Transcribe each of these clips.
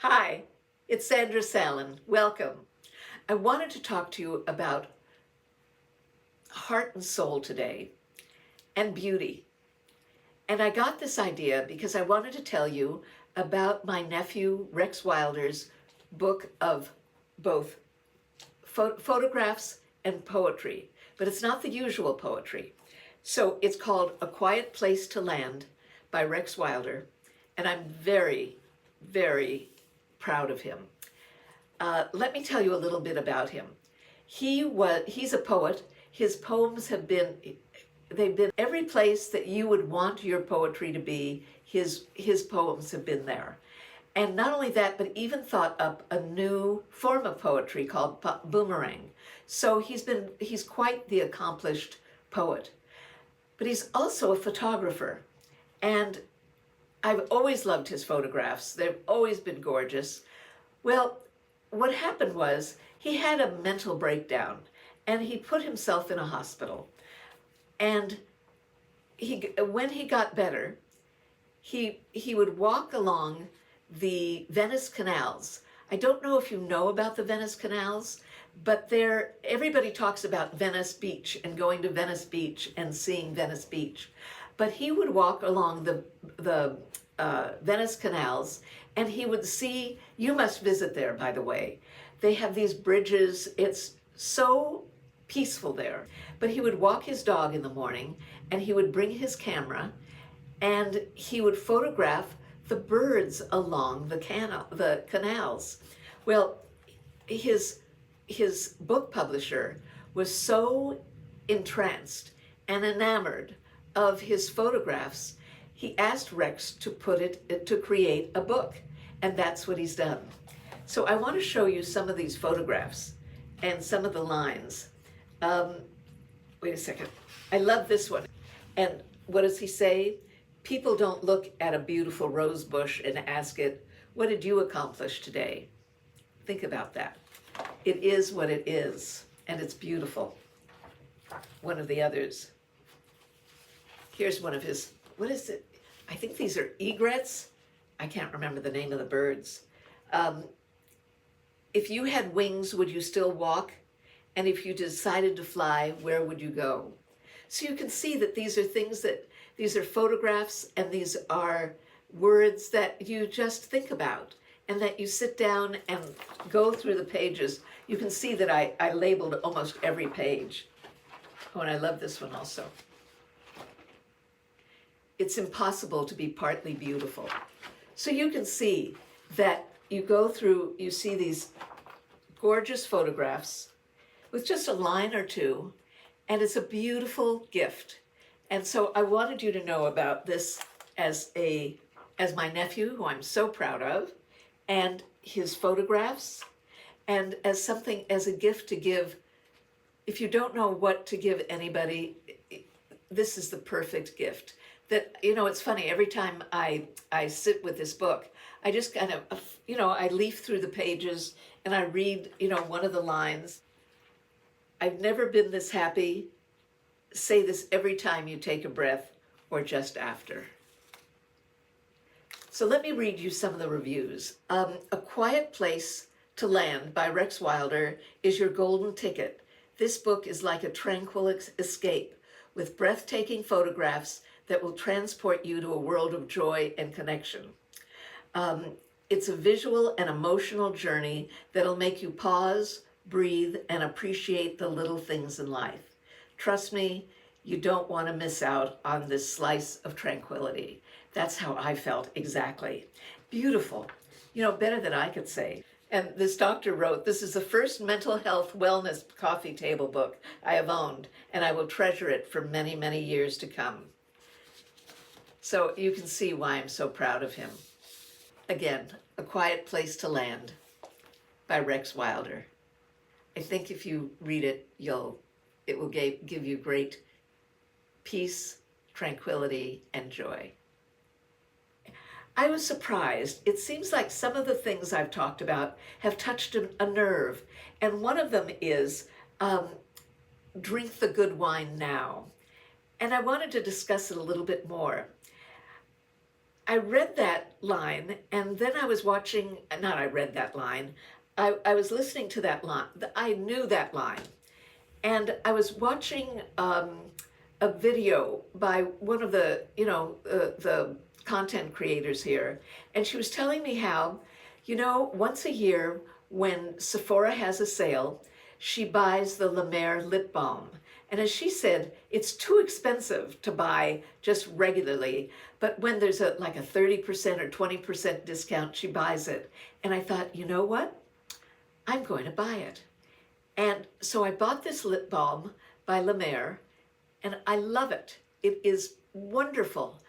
Hi, it's Sandra Sallin. Welcome. I wanted to talk to you about heart and soul today and beauty. And I got this idea because I wanted to tell you about my nephew Rex Wilder's book of both photographs and poetry, but it's not the usual poetry. So it's called A Quiet Place to Land by Rex Wilder, and I'm very, very proud of him. Let me tell you a little bit about him. He's a poet. His poems they've been every place that you would want your poetry to be. His poems have been there. And not only that, but even thought up a new form of poetry called boomerang. So he's quite the accomplished poet. But he's also a photographer. And I've always loved his photographs. They've always been gorgeous. Well, what happened was he had a mental breakdown and he put himself in a hospital. And when he got better, he would walk along the Venice canals. I don't know if you know about the Venice canals, but everybody talks about Venice Beach and going to Venice Beach and seeing Venice Beach. But he would walk along the Venice canals and he would see, you must visit there, by the way. They have these bridges. It's so peaceful there. But he would walk his dog in the morning and he would bring his camera and he would photograph the birds along the canals. Well, his book publisher was so entranced and enamored of his photographs, he asked Rex to create a book, and that's what he's done. So I want to show you some of these photographs and some of the lines. Wait a second. I love this one. And what does he say? People don't look at a beautiful rose bush and ask it, what did you accomplish today? Think about that. It is what it is, and it's beautiful. One of the others. Here's one of his, what is it? I think these are egrets. I can't remember the name of the birds. If you had wings, would you still walk? And if you decided to fly, where would you go? So you can see that these are photographs and these are words that you just think about and that you sit down and go through the pages. You can see that I labeled almost every page. Oh, and I love this one also. It's impossible to be partly beautiful. So you can see that you go through, you see these gorgeous photographs with just a line or two, and it's a beautiful gift. And so I wanted you to know about this as my nephew, who I'm so proud of, and his photographs, and as a gift to give. If you don't know what to give anybody, this is the perfect gift. That, it's funny, every time I sit with this book, I just kind of, I leaf through the pages and I read, one of the lines. I've never been this happy. Say this every time you take a breath or just after. So let me read you some of the reviews. A Quiet Place to Land by Rex Wilder is your golden ticket. This book is like a tranquil escape with breathtaking photographs that will transport you to a world of joy and connection. It's a visual and emotional journey that'll make you pause, breathe, and appreciate the little things in life. Trust me, you don't want to miss out on this slice of tranquility. That's how I felt exactly. Beautiful. Better than I could say. And this doctor wrote, this is the first mental health wellness coffee table book I have owned, and I will treasure it for many, many years to come. So you can see why I'm so proud of him. Again, A Quiet Place to Land by Rex Wilder. I think if you read it, it will give you great peace, tranquility, and joy. I was surprised. It seems like some of the things I've talked about have touched a nerve, and one of them is drink the good wine now. And I wanted to discuss it a little bit more. I read that line, and then I was watching, not I read that line, I was listening to that line. I knew that line. And I was watching a video by one of the, the content creators here. And she was telling me how, once a year when Sephora has a sale, she buys the La Mer lip balm. And as she said, it's too expensive to buy just regularly. But when there's like a 30% or 20% discount, she buys it. And I thought, you know what? I'm going to buy it. And so I bought this lip balm by La Mer, and I love it. It is wonderful.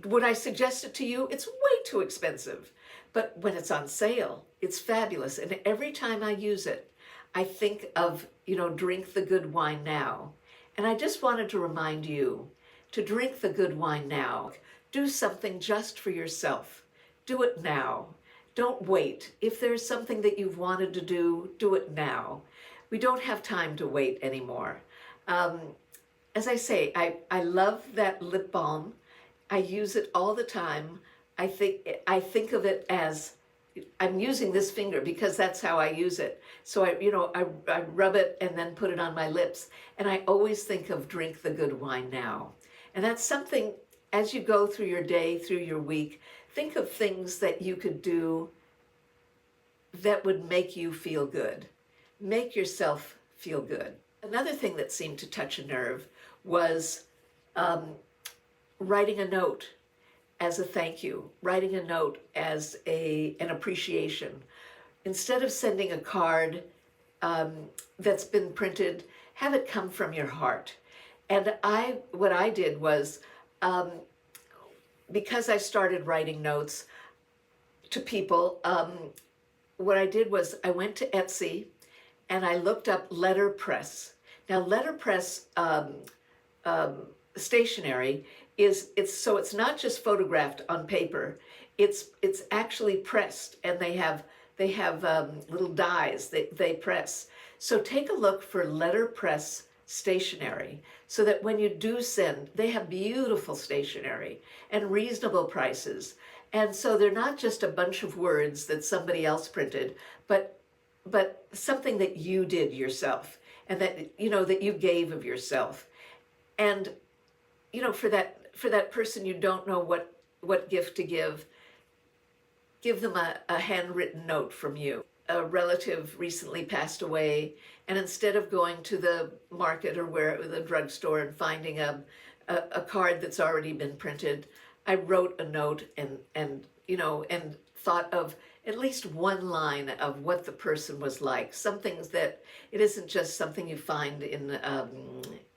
Would I suggest it to you? It's way too expensive. But when it's on sale, it's fabulous. And every time I use it, I think of, drink the good wine now. And I just wanted to remind you to drink the good wine now. Do something just for yourself. Do it now. Don't wait. If there's something that you've wanted to do it now. We don't have time to wait anymore. As I say, I love that lip balm. I use it all the time. I think of it as I'm using this finger because that's how I use it. So I rub it and then put it on my lips. And I always think of drink the good wine now. And that's something, as you go through your day, through your week, think of things that you could do that would make you feel good. Make yourself feel good. Another thing that seemed to touch a nerve was writing a note as a thank you, writing a note as an appreciation. Instead of sending a card that's been printed, have it come from your heart. And what I did was, because I started writing notes to people, what I did was I went to Etsy and I looked up letterpress. Now, letterpress stationery it's not just photographed on paper. It's actually pressed, and they have little dies they press. So take a look for letterpress stationery, so that when you do send, they have beautiful stationery and reasonable prices. And so they're not just a bunch of words that somebody else printed, but something that you did yourself, and that you gave of yourself. And for that person you don't know what gift to give them a handwritten note from you. A relative recently passed away, and instead of going to the market or the drugstore and finding a card that's already been printed, I wrote a note and thought of at least one line of what the person was like. Some things that it isn't just something you find in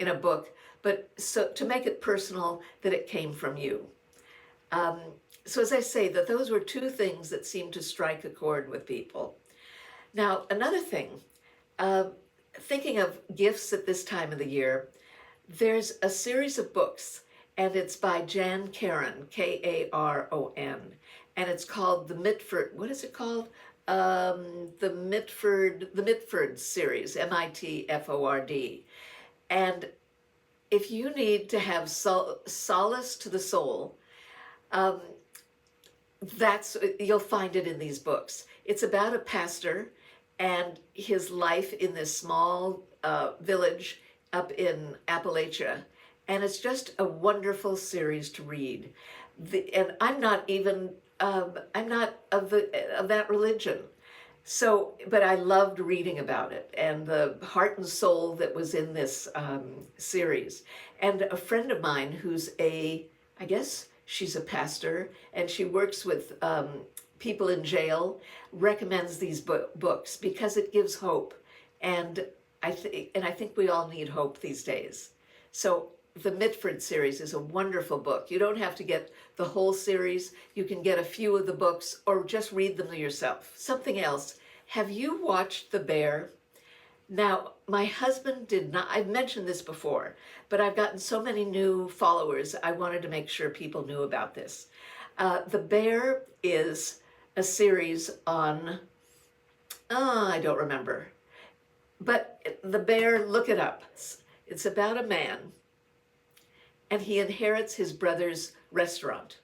a book, but so to make it personal, that it came from you. So as I say, that those were two things that seemed to strike a chord with people. Now, another thing, thinking of gifts at this time of the year, there's a series of books, and it's by Jan Karon, Karon, and it's called the Mitford. What is it called? The Mitford series, Mitford. And if you need to have solace to the soul, you'll find it in these books. It's about a pastor and his life in this small village up in Appalachia, and it's just a wonderful series to read. And I'm not of that religion, so but I loved reading about it and the heart and soul that was in this series. And a friend of mine who's I guess she's a pastor, and she works with people in jail, recommends these books because it gives hope, and I think we all need hope these days. So the Mitford series is a wonderful book. You don't have to get the whole series. You can get a few of the books or just read them yourself. Something else. Have you watched The Bear? Now, my husband did not. I've mentioned this before, but I've gotten so many new followers, I wanted to make sure people knew about this. The Bear is a series on, I don't remember, but The Bear, look it up. It's about a man, and he inherits his brother's restaurant.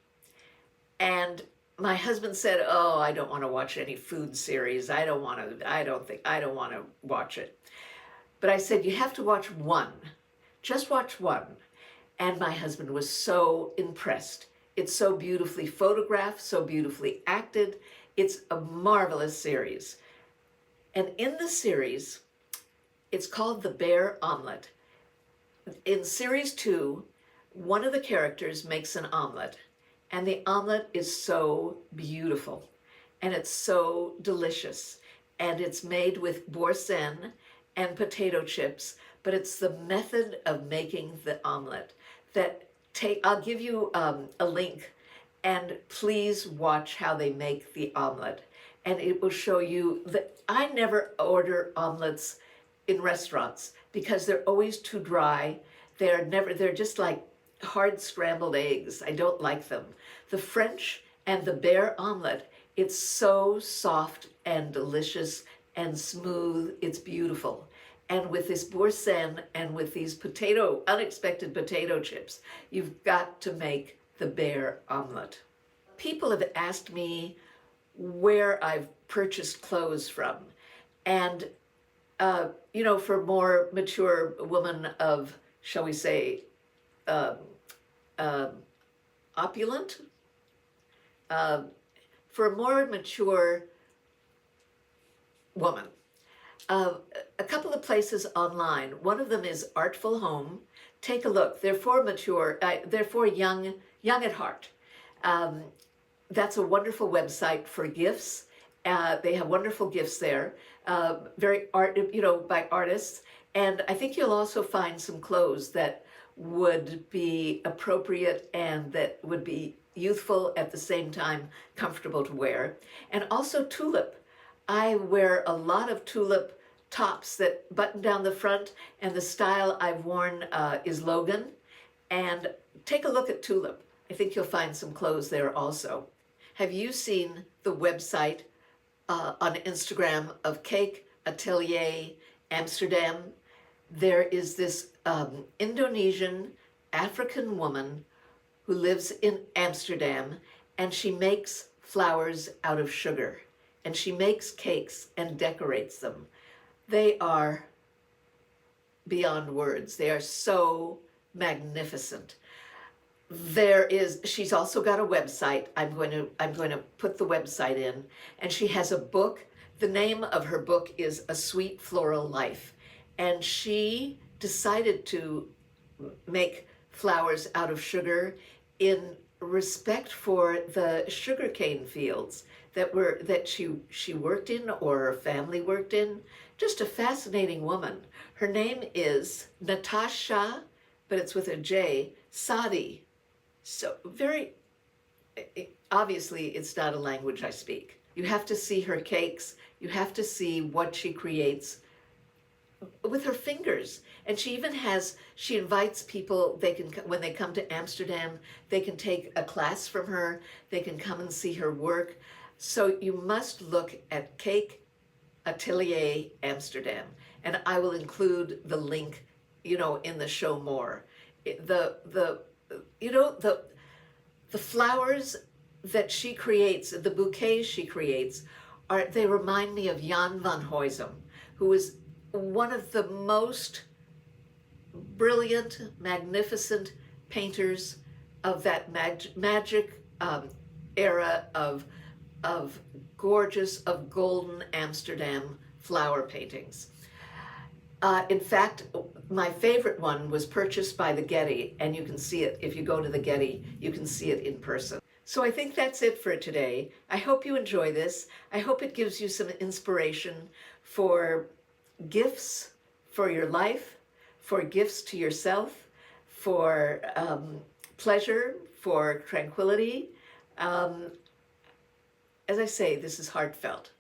And my husband said, "Oh, I don't want to watch any food series. I don't want to watch it." But I said, "You have to watch one. Just watch one." And my husband was so impressed. It's so beautifully photographed, so beautifully acted. It's a marvelous series. And in the series, it's called The Bear Omelet. In series 2, one of the characters makes an omelet, and the omelet is so beautiful, and it's so delicious, and it's made with boursin and potato chips, but it's the method of making the omelet that I'll give you a link, and please watch how they make the omelet, and it will show you that I never order omelets in restaurants because they're always too dry. They're just like hard scrambled eggs. I don't like them. The French and the Bear omelet, it's so soft and delicious and smooth. It's beautiful. And with this boursin and with these unexpected potato chips, you've got to make the Bear omelet. People have asked me where I've purchased clothes from. And, for more mature women of, shall we say, opulent, for a more mature woman, a couple of places online. One of them is Artful Home. Take a look. They're for young at heart. That's a wonderful website for gifts. They have wonderful gifts there, by artists. And I think you'll also find some clothes that would be appropriate and that would be youthful at the same time comfortable to wear. And also Tulip. I wear a lot of Tulip tops that button down the front, and the style I've worn is Logan. And take a look at Tulip. I think you'll find some clothes there also. Have you seen the website on Instagram of Cake Atelier Amsterdam? There is this Indonesian African woman who lives in Amsterdam, and she makes flowers out of sugar, and she makes cakes and decorates them. They are beyond words. They are so magnificent. She's also got a website. I'm going to put the website in, and she has a book. The name of her book is A Sweet Floral Life, and she decided to make flowers out of sugar in respect for the sugarcane fields that she worked in, or her family worked in. Just a fascinating woman. Her name is Natasha, but it's with a J, Sadi. So very obviously it's not a language I speak. You have to see her cakes. You have to see what she creates with her fingers. And she invites people, when they come to Amsterdam, they can take a class from her, they can come and see her work. So you must look at Cake Atelier Amsterdam. And I will include the link, in the show more. The flowers that she creates, the bouquets she creates, they remind me of Jan van Huysum, who was one of the most brilliant, magnificent painters of that magic era of gorgeous, of golden Amsterdam flower paintings. In fact, my favorite one was purchased by the Getty, and you can see it. If you go to the Getty, you can see it in person. So I think that's it for today. I hope you enjoy this. I hope it gives you some inspiration for gifts for your life, for gifts to yourself, for pleasure, for tranquility. As I say, this is heartfelt.